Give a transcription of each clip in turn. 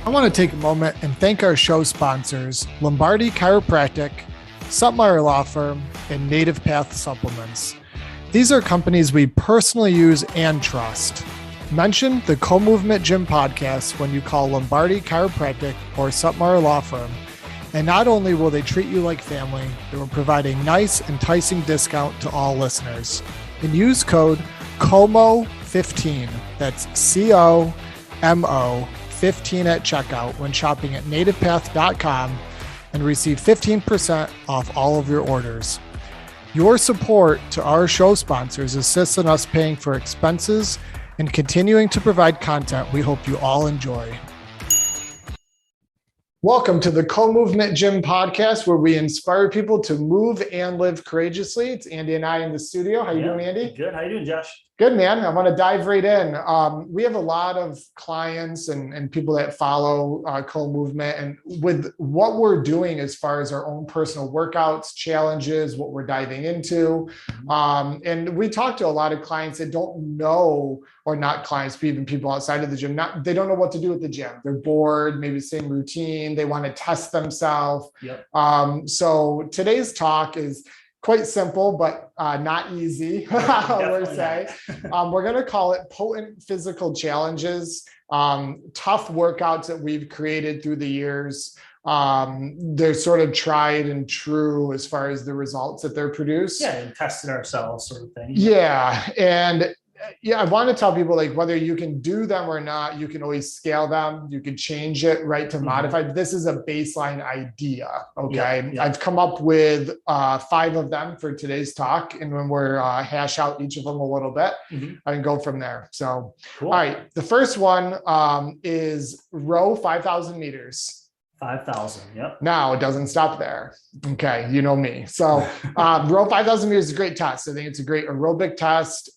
I want to take a moment and thank our show sponsors, Lombardi Chiropractic, Sutmeyer Law Firm, and NativePath Supplements. These are companies we personally use and trust. Mention the Co-Movement Gym podcast when you call Lombardi Chiropractic or Sutmeyer Law Firm. And not only will they treat you like family, they will provide a nice, enticing discount to all listeners. And use code COMO15, that's COMO 15 at checkout when shopping at nativepath.com and receive 15% off all of your orders. Your support to our show sponsors assists in us paying for expenses and continuing to provide content we hope you all enjoy. Welcome to the Co-Movement Gym podcast, where we inspire people to move and live courageously. It's Andy and I in the studio. How you doing, Andy? Good. How you doing, Josh? Good, man. I want to dive right in. We have a lot of clients and people that follow Co-Movement, and with what we're doing as far as our own personal workouts, challenges, what we're diving into. And we talk to a lot of clients that don't know, or not clients, but even people outside of the gym, they don't know what to do with the gym. They're bored, maybe the same routine. They want to test themselves. Yep. So today's talk is quite simple, but not easy, we'll say. We're going to call it potent physical challenges, tough workouts that we've created through the years. They're sort of tried and true as far as the results that they're produced. Yeah, and tested ourselves sort of thing. Yeah. And I want to tell people, like, whether you can do them or not, you can always scale them. You can change it, right, to modify. This is a baseline idea. Okay. Yeah. I've come up with 5 of them for today's talk. And when we're hash out each of them a little bit, I can go from there. So, cool. All right. The first one is row 5,000 meters. 5,000. Yep. Now it doesn't stop there. Okay. You know me. So row 5,000 meters is a great test. I think it's a great aerobic test.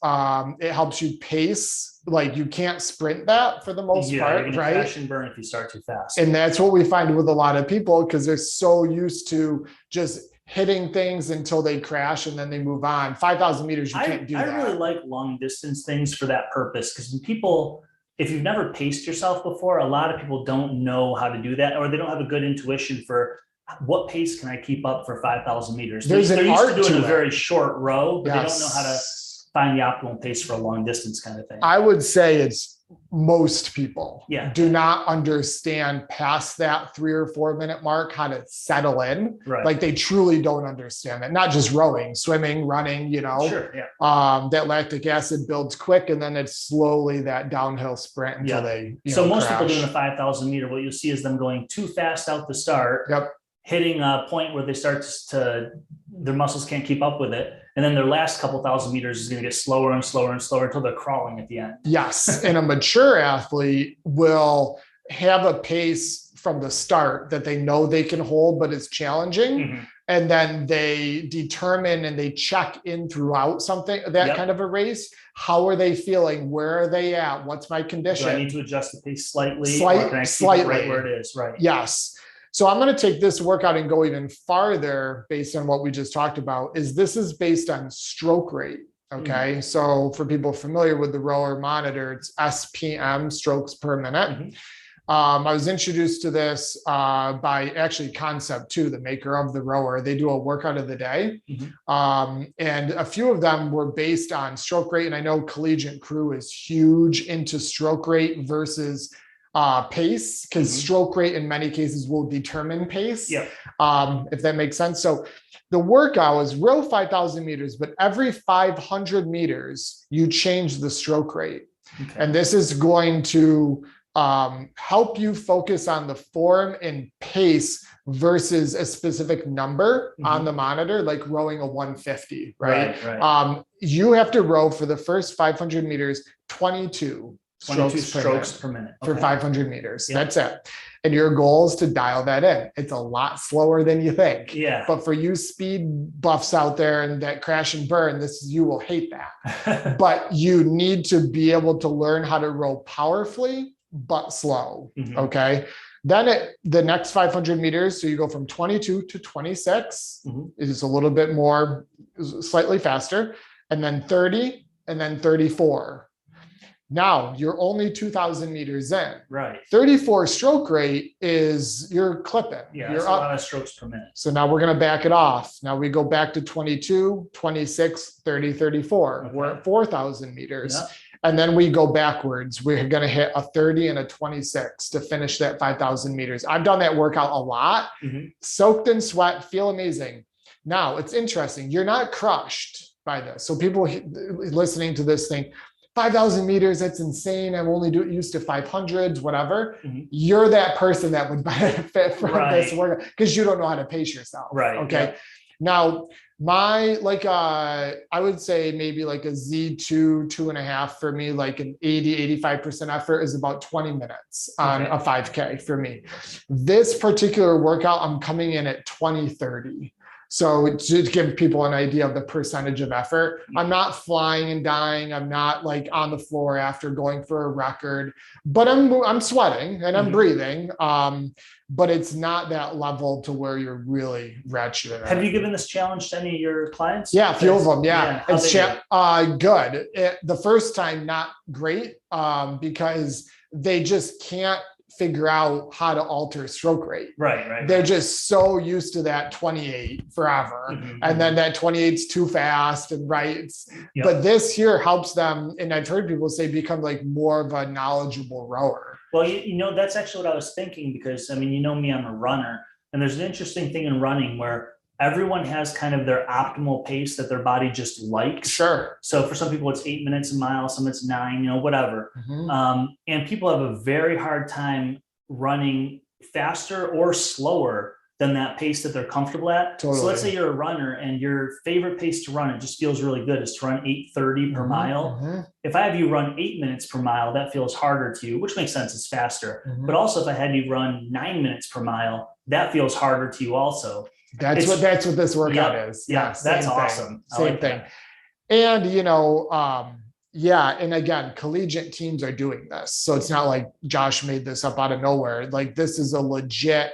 It helps you pace. Like, you can't sprint that for the most part, you're gonna right? crash and burn if you start too fast. And that's what we find with a lot of people, because they're so used to just hitting things until they crash and then they move on. 5,000 meters, you can't do that. I really like long distance things for that purpose, because when people, if you've never paced yourself before, a lot of people don't know how to do that, or they don't have a good intuition for what pace can I keep up for 5,000 meters. They're used to doing a very short row, but yes, they don't know how to find the optimal pace for a long distance kind of thing. I would say it's most people do not understand past that 3 or 4 minute mark how to settle in. Right. Like, they truly don't understand that. Not just rowing, swimming, running, Sure, yeah. That lactic acid builds quick, and then it's slowly that downhill sprint until they most crash. people doing the 5,000 meter, what you'll see is them going too fast out the start, hitting a point where they start to, their muscles can't keep up with it. And then their last couple thousand meters is going to get slower and slower and slower until they're crawling at the end. Yes. And a mature athlete will have a pace from the start that they know they can hold, but it's challenging. And then they determine and they check in throughout something, that kind of a race. How are they feeling? Where are they at? What's my condition? Do I need to adjust the pace slightly? Or can I keep it right where it is? Right. Yes. So I'm going to take this workout and go even farther based on what we just talked about. This is based on stroke rate. Okay. So for people familiar with the rower monitor, it's SPM, strokes per minute. I was introduced to this by actually Concept 2, the maker of the rower. They do a workout of the day. And a few of them were based on stroke rate. And I know Collegiate Crew is huge into stroke rate versus pace, because stroke rate in many cases will determine pace, if that makes sense. So the workout is row 5,000 meters, but every 500 meters, you change the stroke rate. And this is going to help you focus on the form and pace versus a specific number on the monitor, like rowing a 150, right? You have to row for the first 500 meters, 22 strokes per minute for 500 meters. That's it. And your goal is to dial that in. It's a lot slower than you think. But for you speed buffs out there and that crash and burn, you will hate that. But you need to be able to learn how to row powerfully, but slow. Okay. Then the next 500 meters, so you go from 22 to 26, is a little bit more, slightly faster, and then 30, and then 34. Now you're only 2,000 meters in. Right. 34 stroke rate is you're clipping. Yeah, you're that's up. a lot of strokes per minute. So now we're going to back it off. Now we go back to 22, 26, 30, 34. Okay. We're at 4,000 meters. Yeah. And then we go backwards. We're going to hit a 30 and a 26 to finish that 5,000 meters. I've done that workout a lot, soaked in sweat, feel amazing. Now it's interesting. You're not crushed by this. So people listening to this think, 5,000 meters, that's insane. I'm only used to 500s, whatever. You're that person that would benefit from this workout because you don't know how to pace yourself. Right. Okay. Yeah. Now, my, I would say maybe like a Z2, 2.5 for me, like an 85% effort is about 20 minutes on a 5K for me. This particular workout, I'm coming in at 20-30. So to give people an idea of the percentage of effort, I'm not flying and dying. I'm not like on the floor after going for a record, but I'm sweating and I'm breathing. But it's not that level to where you're really wretched. Have you given this challenge to any of your clients? Yeah, a few of them. Yeah, it's good. The first time, not great, because they just can't figure out how to alter stroke rate. Right. They're just so used to that 28 forever. And then that 28's too fast and but this here helps them. And I've heard people say become like more of a knowledgeable rower. Well, that's actually what I was thinking, because I mean, you know me, I'm a runner, and there's an interesting thing in running where everyone has kind of their optimal pace that their body just likes. Sure. So for some people, it's 8 minutes a mile, some it's 9, whatever. And people have a very hard time running faster or slower than that pace that they're comfortable at. Totally. So let's say you're a runner and your favorite pace to run, it just feels really good, is to run 8:30 per mile. If I have you run 8 minutes per mile, that feels harder to you, which makes sense, it's faster. But also if I had you run 9 minutes per mile, that feels harder to you also. That's what this workout is. Yeah, that's awesome. Same thing. And, and again, collegiate teams are doing this. So it's not like Josh made this up out of nowhere. Like this is a legit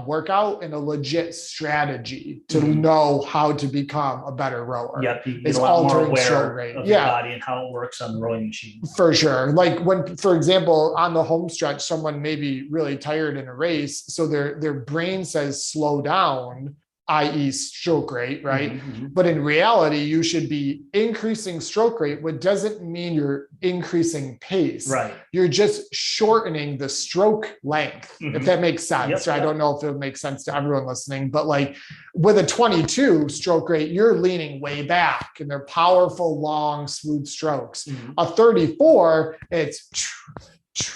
workout and a legit strategy to know how to become a better rower. Yep, it's altering stroke rate of your body and how it works on the rowing machine. For sure. Like when, for example, on the home stretch, someone may be really tired in a race, so their brain says slow down, i.e. stroke rate, right? But in reality, you should be increasing stroke rate, which doesn't mean you're increasing pace. Right. You're just shortening the stroke length, if that makes sense. I don't know if it makes sense to everyone listening, but like with a 22 stroke rate, you're leaning way back and they're powerful, long, smooth strokes. A 34,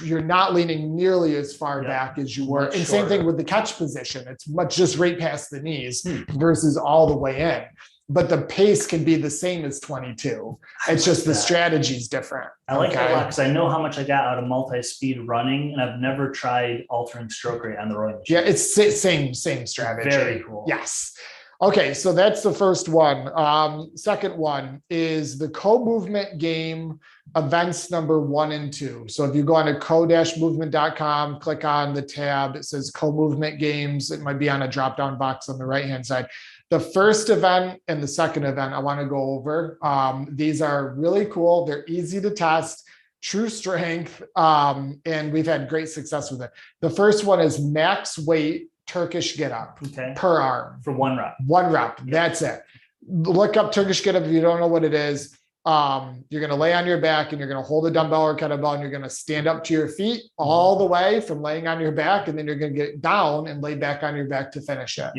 you're not leaning nearly as far back as you were. And same thing with the catch position. It's just right past the knees versus all the way in. But the pace can be the same as 22. It's just the strategy is different. I like that a lot because I know how much I got out of multi-speed running, and I've never tried altering stroke rate on the rowing machine. Yeah, it's same strategy. Very cool. Yes. Okay, so that's the first one. Second one is the co-movement game events number 1 and 2. So if you go on to co-movement.com, click on the tab, it says co-movement games. It might be on a drop-down box on the right-hand side. The first event and the second event I want to go over. These are really cool. They're easy to test, true strength, and we've had great success with it. The first one is max weight Turkish Get Up per arm. For 1 rep. 1 rep. That's it. Look up Turkish Get Up if you don't know what it is. You're going to lay on your back and you're going to hold a dumbbell or kettlebell and you're going to stand up to your feet all the way from laying on your back, and then you're going to get down and lay back on your back to finish it.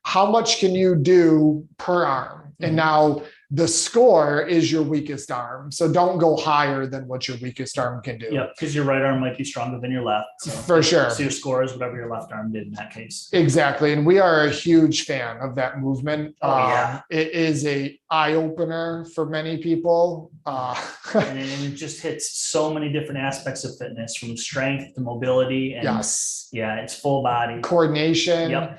How much can you do per arm? And now the score is your weakest arm. So don't go higher than what your weakest arm can do. Yeah, because your right arm might be stronger than your left. So. For sure. So your score is whatever your left arm did in that case. Exactly. And we are a huge fan of that movement. It is a eye-opener for many people. And it just hits so many different aspects of fitness, from strength to mobility. And it's full body. Coordination.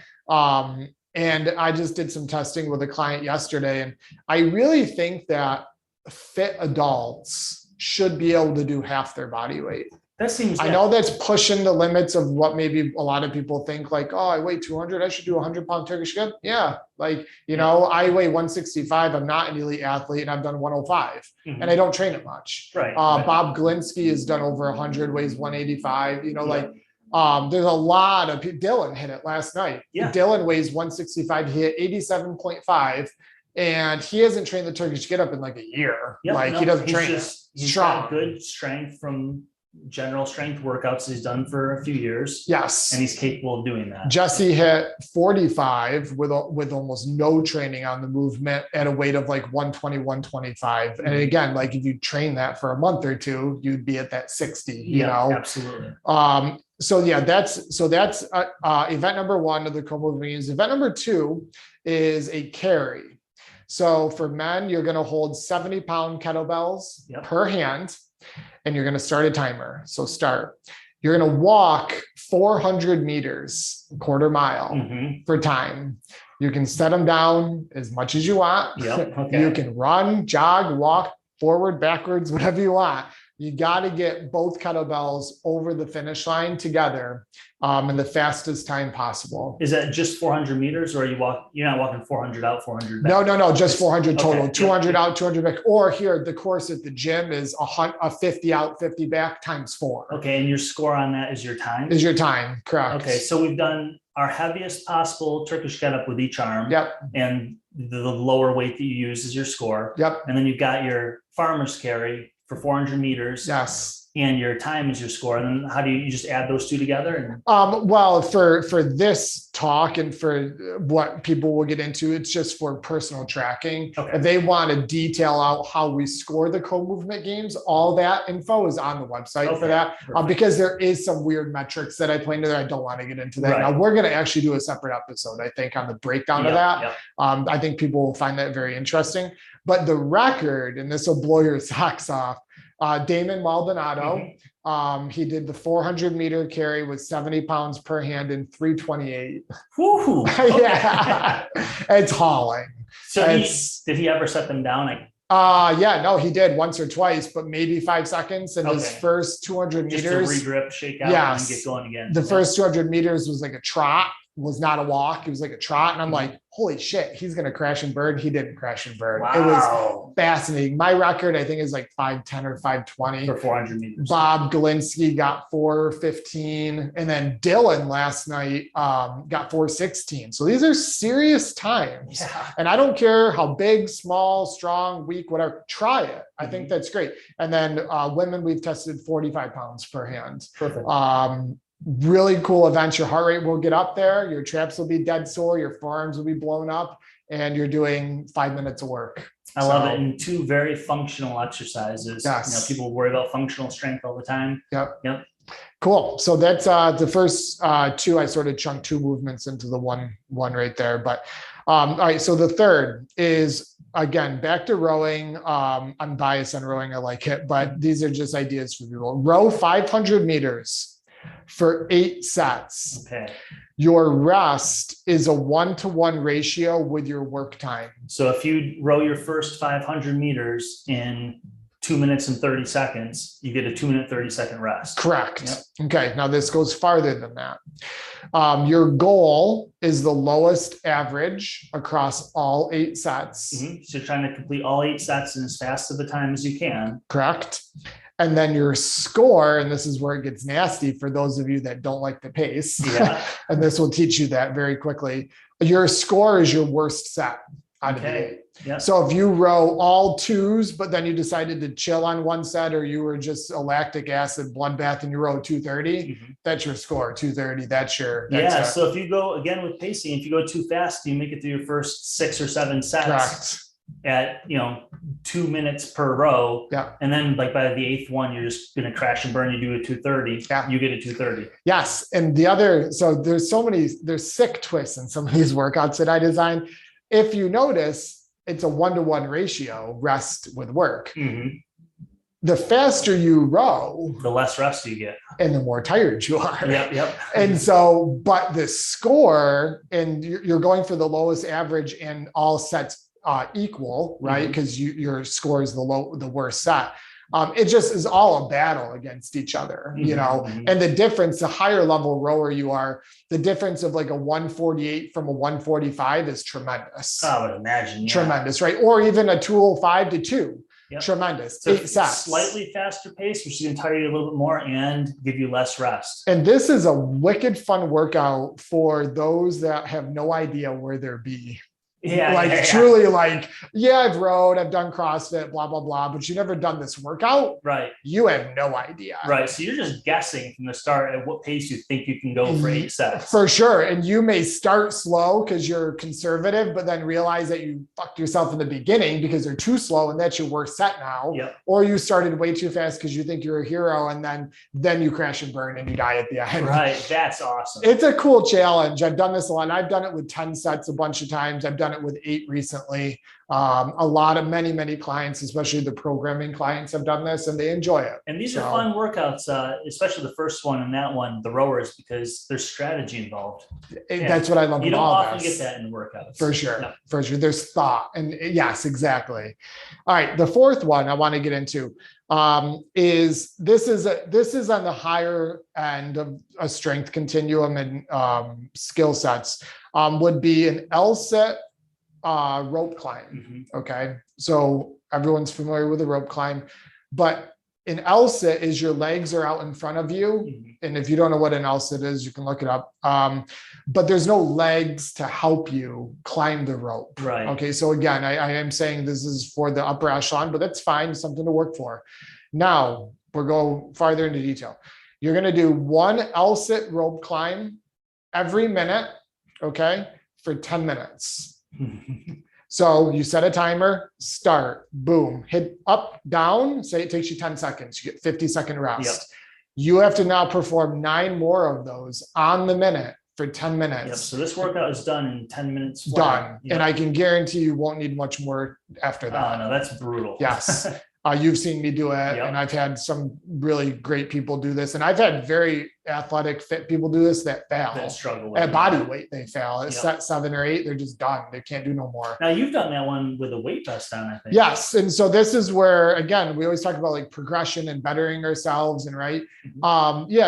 And I just did some testing with a client yesterday, and I really think that fit adults should be able to do half their body weight. That seems. I know that's pushing the limits of what maybe a lot of people think, like, oh, I weigh 200, I should do 100-pound Turkish get up. Yeah. Like, I weigh 165. I'm not an elite athlete, and I've done 105 and I don't train it much. Right. Bob Galinsky has done over 100, weighs 185, there's a lot of people. Dylan hit it last night. Yeah. Dylan weighs 165. He hit 87.5. And he hasn't trained the Turkish get up in like a year. He doesn't train it. He's got good strength from general strength workouts he's done for a few years. Yes. And he's capable of doing that. Jesse hit 45 with almost no training on the movement at a weight of like 120, 125. And again, like if you train that for a month or two, you'd be at that 60, you know? Absolutely. That's event number one of the co-movement games. Event number two is a carry. So for men, you're going to hold 70-pound kettlebells per hand, and you're going to start a timer. So start. You're going to walk 400 meters, quarter mile for time. You can set them down as much as you want. You can run, jog, walk, forward, backwards, whatever you want. You got to get both kettlebells over the finish line together in the fastest time possible. Is that just 400 meters, or you're not walking 400 out, 400 back? No, just 400 total. 200 out, 200 back. Or here, the course at the gym is a 50 out, 50 back times 4. Okay, and your score on that is your time? Is your time, correct. Okay, so we've done our heaviest possible Turkish get up with each arm. And the lower weight that you use is your score. And then you've got your farmer's carry for 400 meters. And your time is your score. And then how do you just add those two together? Well, for this talk and for what people will get into, it's just for personal tracking. If they want to detail out how we score the co-movement games, all that info is on the website for that. Because there is some weird metrics that I play into there. I don't want to get into that. Now we're going to actually do a separate episode, I think, on the breakdown of that. I think people will find that very interesting. But the record, and this will blow your socks off, Damon Maldonado, he did the 400-meter carry with 70 pounds per hand in 3:28. It's hauling. So did he ever set them down? He did once or twice, but maybe 5 seconds. And his first 200 meters. Just to regrip, shake out, and get going again. The first 200 meters was like a trot, was not a walk. It was like a trot. And I'm like, holy shit, he's going to crash and burn. He didn't crash and burn. It was fascinating. My record, I think, is like 5:10 or 5:20 for 400 meters. Bob Galinsky got 4:15. And then Dylan last night got 4:16. So these are serious times. And I don't care how big, small, strong, weak, whatever, try it. I think that's great. And then women, we've tested 45 pounds per hand. Perfect. Really cool events. Your heart rate will get up there. Your traps will be dead sore. Your forearms will be blown up, and you're doing 5 minutes of work. I love it. And two very functional exercises. People worry about functional strength all the time. Cool. So that's the first two. I sort of chunked two movements into the one right there. But all right. So the third is, again, back to rowing. I'm biased on rowing. I like it, but these are just ideas for people. Row 500 meters for 8 sets. Your rest is a 1-to-1 ratio with your work time. So if you row your first 500 meters in 2 minutes and 30 seconds, you get a 2-minute, 30-second rest. Correct. Okay. Now this goes farther than that. Your goal is the lowest average across all 8 sets. So you're trying to complete all 8 sets in as fast of a time as you can. Correct. And then your score, and this is where it gets nasty for those of you that don't like the pace. And this will teach you that very quickly. Your score is your worst set out of the 8. So if you row all 2s, but then you decided to chill on one set, or you were just a lactic acid bloodbath and you row 230, that's your score, 230. That's your So if you go, again, with pacing, if you go too fast, you make it through your first 6 or 7 sets. Correct. At 2 minutes per row, and then like by the 8th one, you're just going to crash and burn. You do a 230, you get a 230. Yes, and the other, so there's sick twists in some of these workouts that I designed. If you notice, it's a 1-to-1 ratio, rest with work. The faster you row, the less rest you get, and the more tired you are. And so, but the score, and you're going for the lowest average in all sets equal, right? Because your score is the worst set. It just is all a battle against each other, you know, and the difference, the higher level rower you are, the difference of like a 148 from a 145 is tremendous. I would imagine. Yeah. Tremendous, right? Or even a 205 to 2. Yep. Tremendous. So 8 sets. Slightly faster pace, which is going to tire you a little bit more and give you less rest. And this is a wicked fun workout for those that have no idea where they're be. Truly like, I've rode, I've done CrossFit, blah, blah, blah, but you've never done this workout. Right. You have no idea. Right. So you're just guessing from the start at what pace you think you can go for 8 sets. For sure. And you may start slow because you're conservative, but then realize that you fucked yourself in the beginning because they're too slow and that's your worst set now. Yep. Or you started way too fast because you think you're a hero and then you crash and burn and you die at the end. Right. That's awesome. It's a cool challenge. I've done this a lot. I've done it with 10 sets a bunch of times. I've done it with 8 recently. Many clients, especially the programming clients, have done this and they enjoy it. And these are fun workouts, especially the first one and that one, the rowers, because there's strategy involved. That's what I love. You don't often get that in workouts. For sure. No. For sure. There's thought. And yes, exactly. All right. The fourth one I want to get into is this is on the higher end of a strength continuum and skill sets, would be an L-sit rope climb. Okay. So everyone's familiar with a rope climb, but an L-sit is your legs are out in front of you. And if you don't know what an L-sit is, you can look it up. But there's no legs to help you climb the rope. Right. Okay. So again, I am saying this is for the upper echelon, but that's fine. Something to work for. Now we'll go farther into detail. You're going to do one L-sit rope climb every minute. Okay. For 10 minutes. So you set a timer, start, boom, hit up, down, say it takes you 10 seconds, you get 50-second rest. Yep. You have to now perform 9 more of those on the minute for 10 minutes. Yep. So this workout is done in 10 minutes. Done. Yep. And I can guarantee you won't need much more after that. Oh, no, that's brutal. Yes. You've seen me do it. Yep. And I've had some really great people do this. And I've had very athletic, fit people do this that fail. That struggle with at body weight. They fail at set 7 or 8. They're just done. They can't do no more. Now you've done that one with a weight vest on, I think. Yes. And so this is where, again, we always talk about like progression and bettering ourselves and right.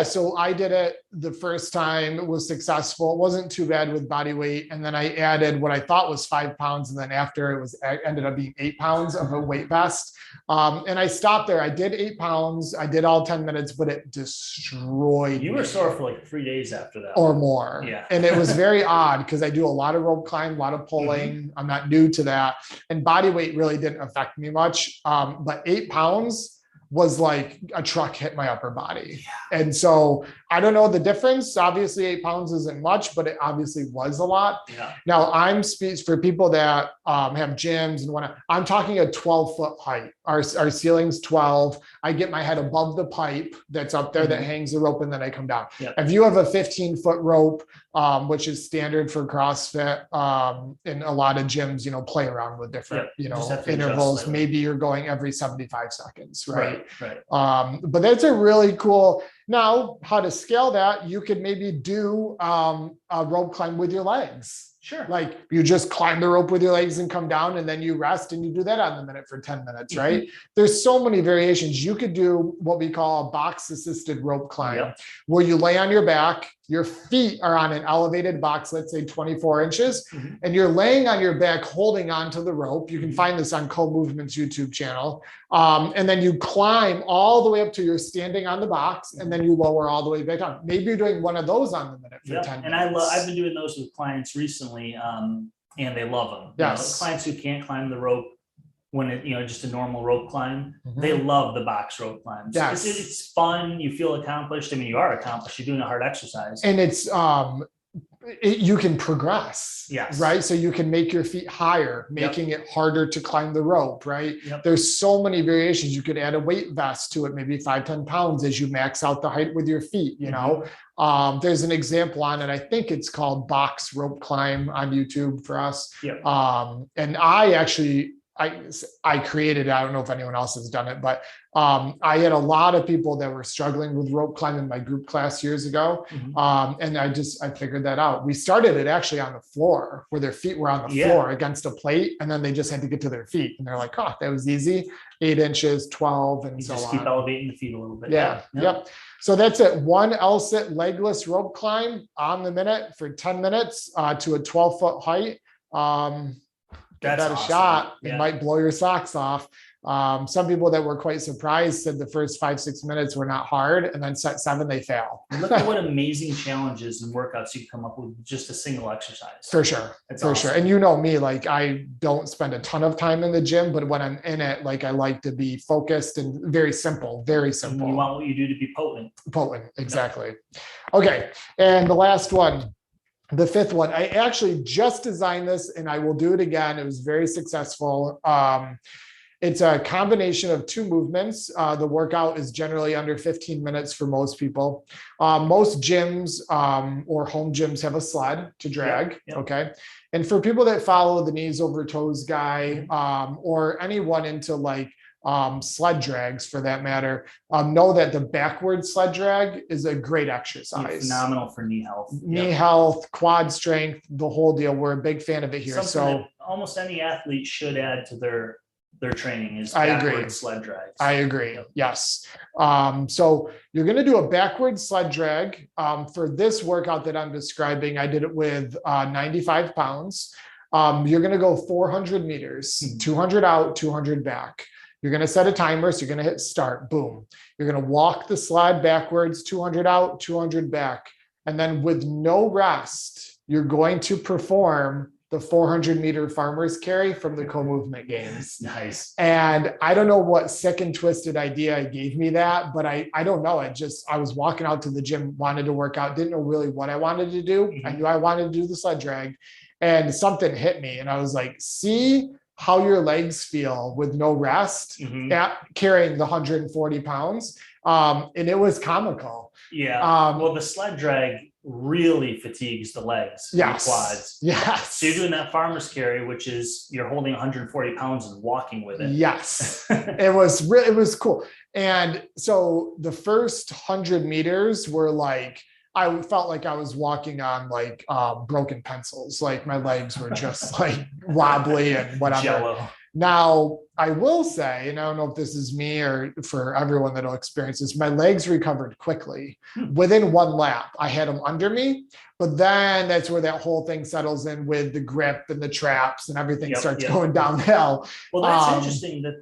So I did it the first time. It was successful. It wasn't too bad with body weight. And then I added what I thought was 5 pounds. And then after it ended up being 8 pounds of a weight vest. And I stopped there. I did 8 pounds. I did all 10 minutes, but it destroyed me. You were sore for like 3 days after that. Or more. Yeah. And it was very odd because I do a lot of rope climb, a lot of pulling. I'm not new to that. And body weight really didn't affect me much. But 8 pounds was like a truck hit my upper body. Yeah. And so I don't know the difference. Obviously 8 pounds isn't much, but it obviously was a lot. Yeah. Now I'm speaking for people that have gyms and whatnot. I'm talking a 12-foot height. Our ceiling's 12. I get my head above the pipe that's up there that hangs the rope and then I come down. Yep. If you have a 15-foot rope, which is standard for CrossFit, and a lot of gyms, play around with different, intervals. Maybe you're going every 75 seconds, right? Right. But that's a really cool. Now, how to scale that? You could maybe do a rope climb with your legs. Sure. Like you just climb the rope with your legs and come down and then you rest and you do that on the minute for 10 minutes, right? There's so many variations. You could do what we call a box assisted rope climb, where you lay on your back, your feet are on an elevated box, let's say 24 inches, and you're laying on your back, holding onto the rope. You can find this on Co-Movement's YouTube channel. And then you climb all the way up to you're standing on the box and then you lower all the way back down. Maybe you're doing one of those on the minute for 10 minutes. And I've been doing those with clients recently, and they love them. Yes. Clients who can't climb the rope when it, just a normal rope climb, they love the box rope climbs. Yes. It's fun. You feel accomplished. I mean, you are accomplished. You're doing a hard exercise. And it's, you can progress, right? So you can make your feet higher, making it harder to climb the rope, right? There's so many variations. You could add a weight vest to it, maybe 5-10 pounds as you max out the height with your feet, There's an example on it. I think it's called box rope climb on YouTube for us. And I actually I created it. I don't know if anyone else has done it, but I had a lot of people that were struggling with rope climbing in my group class years ago. And I figured that out. We started it actually on the floor where their feet were on the floor against a plate. And then they just had to get to their feet. And they're like, oh, that was easy. 8 inches, 12, and so on. Just keep elevating the feet a little bit. Yep. So that's it. 1 L-sit legless rope climb on the minute for 10 minutes to a 12-foot height. Give that a shot. It might blow your socks off. Some people that were quite surprised said the first 5-6 minutes were not hard, and then set 7 they fail. Look at what amazing challenges and workouts you come up with just a single exercise. For sure. That's for awesome. sure. And you know me, like I don't spend a ton of time in the gym, but when I'm in it, like I like to be focused and very simple, very simple. And you want what you do to be potent. Potent, exactly. Okay. And the last one. The 5th one, I actually just designed this and I will do it again. It was very successful. It's a combination of 2 movements. The workout is generally under 15 minutes for most people. Most gyms or home gyms have a sled to drag. Okay. And for people that follow the knees over toes guy or anyone into like sled drags for that matter, know that the backward sled drag is a great exercise. Phenomenal for knee health. Knee health, quad strength, the whole deal. We're a big fan of it here. Something that almost any athlete should add to their training is I backward agree. sled drags. I agree. Yes. So you're going to do a backward sled drag. For this workout that I'm describing, I did it with 95 pounds. You're going to go 400 meters, 200 out, 200 back. You're going to set a timer. So you're going to hit start, boom. You're going to walk the sled backwards, 200 out, 200 back. And then with no rest, you're going to perform the 400-meter farmer's carry from the co-movement games. Nice. And I don't know what sick and twisted idea gave me that, but I don't know. I was walking out to the gym, wanted to work out, didn't know really what I wanted to do. I knew I wanted to do the sled drag and something hit me. And I was like, see how your legs feel with no rest at carrying the 140 pounds. And it was comical. Yeah. Well, the sled drag really fatigues the legs and the quads. Yes. So you're doing that farmer's carry, which is you're holding 140 pounds and walking with it. Yes. It was cool. And so the first 100 meters were like, I felt like I was walking on like broken pencils. Like my legs were just like wobbly and whatever. Jello. Now, I will say, and I don't know if this is me or for everyone that'll experience this, my legs recovered quickly. Within 1 lap, I had them under me, but then that's where that whole thing settles in with the grip and the traps and everything starts going downhill. Well, that's interesting that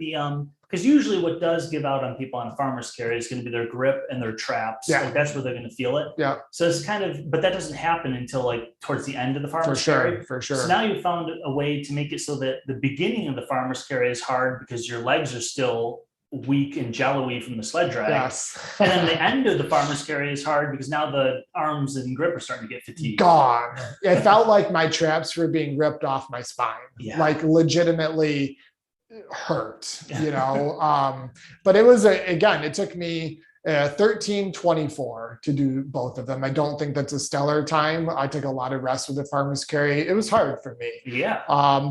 because usually what does give out on people on a farmer's carry is going to be their grip and their traps. Yeah. Like that's where they're going to feel it. Yeah. So it's but that doesn't happen until like towards the end of the farmer's carry. For sure. So now you found a way to make it so that the beginning of the farmer's carry is hard because your legs are still weak and jello-y from the sled drag. Yes. And then the end of the farmer's carry is hard because now the arms and grip are starting to get fatigued. Gone. It felt like my traps were being ripped off my spine. Yeah. Like legitimately hurt, you know. But it was it took me 13:24 to do both of them. I don't think that's a stellar time. I took a lot of rest with the farmer's carry. It was hard for me. Yeah.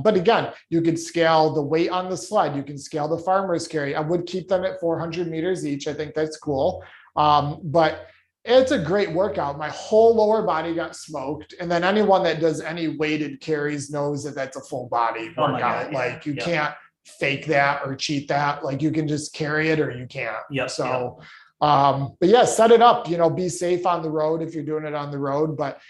But again, you could scale the weight on the sled. You can scale the farmer's carry. I would keep them at 400 meters each. I think that's cool. But it's a great workout. My whole lower body got smoked. And then anyone that does any weighted carries knows that that's a full body workout. Like you can't fake that or cheat that. Like you can just carry it or you can't. So, but yeah, set it up, be safe on the road if you're doing it on the road, but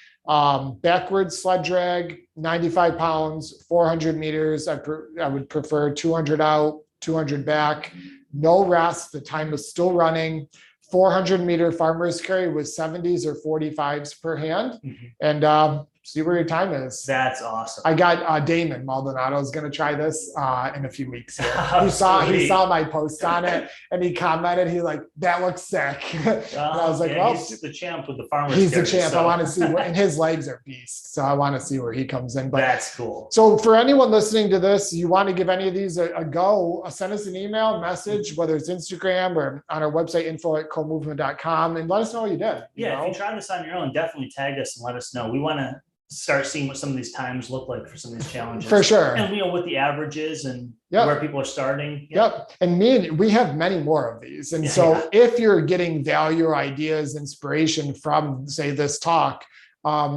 backwards sled drag, 95 pounds, 400 meters. I would prefer 200 out, 200 back, no rest. The time is still running. 400-meter farmer's carry with 70s or 45s per hand. And see where your time is. That's awesome. I got Damon Maldonado is going to try this in a few weeks here. He saw my post on it and he commented, he's like, that looks sick. And I was like, well, he's the champ with the farmer's he's carry, the champ. so. I want to see and his legs are beasts. So I want to see where he comes in. But that's cool. So for anyone listening to this, you want to give any of these a go, send us an email, message, whether it's Instagram or on our website, info@comovement.com, and let us know what you did. If you try this on your own, definitely tag us and let us know. We want to start seeing what some of these times look like for some of these challenges. For sure. And what the average is and Yep. where people are starting. Yep. And we have many more of these. And so if you're getting value or ideas, inspiration from, say, this talk,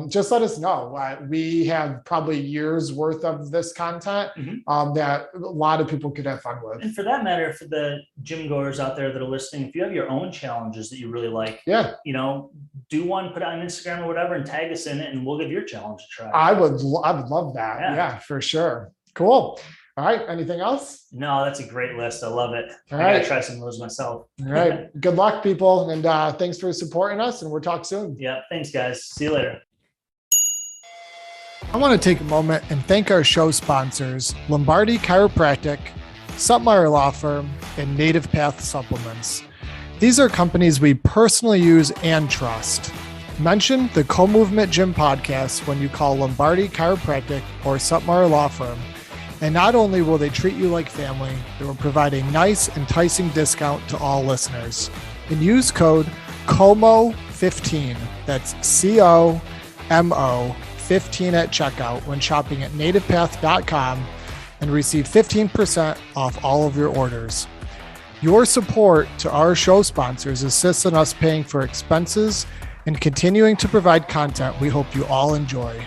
just let us know. We have probably years worth of this content that a lot of people could have fun with. And for that matter, for the gym goers out there that are listening, if you have your own challenges that you really like, do one, put it on Instagram or whatever, and tag us in it, and we'll give your challenge a try. I would love that. Yeah, for sure. Cool. All right. Anything else? No, that's a great list. I love it. All I right. gotta try some of those myself. All right. Good luck, people. And thanks for supporting us. And we'll talk soon. Yeah. Thanks, guys. See you later. I want to take a moment and thank our show sponsors, Lombardi Chiropractic, Suttmeyer Law Firm, and NativePath Supplements. These are companies we personally use and trust. Mention the Co-Movement Gym podcast when you call Lombardi Chiropractic or Suttmeyer Law Firm. And not only will they treat you like family, they will provide a nice, enticing discount to all listeners. And use code COMO15, that's COMO 15 at checkout when shopping at nativepath.com and receive 15% off all of your orders. Your support to our show sponsors assists in us paying for expenses and continuing to provide content we hope you all enjoy.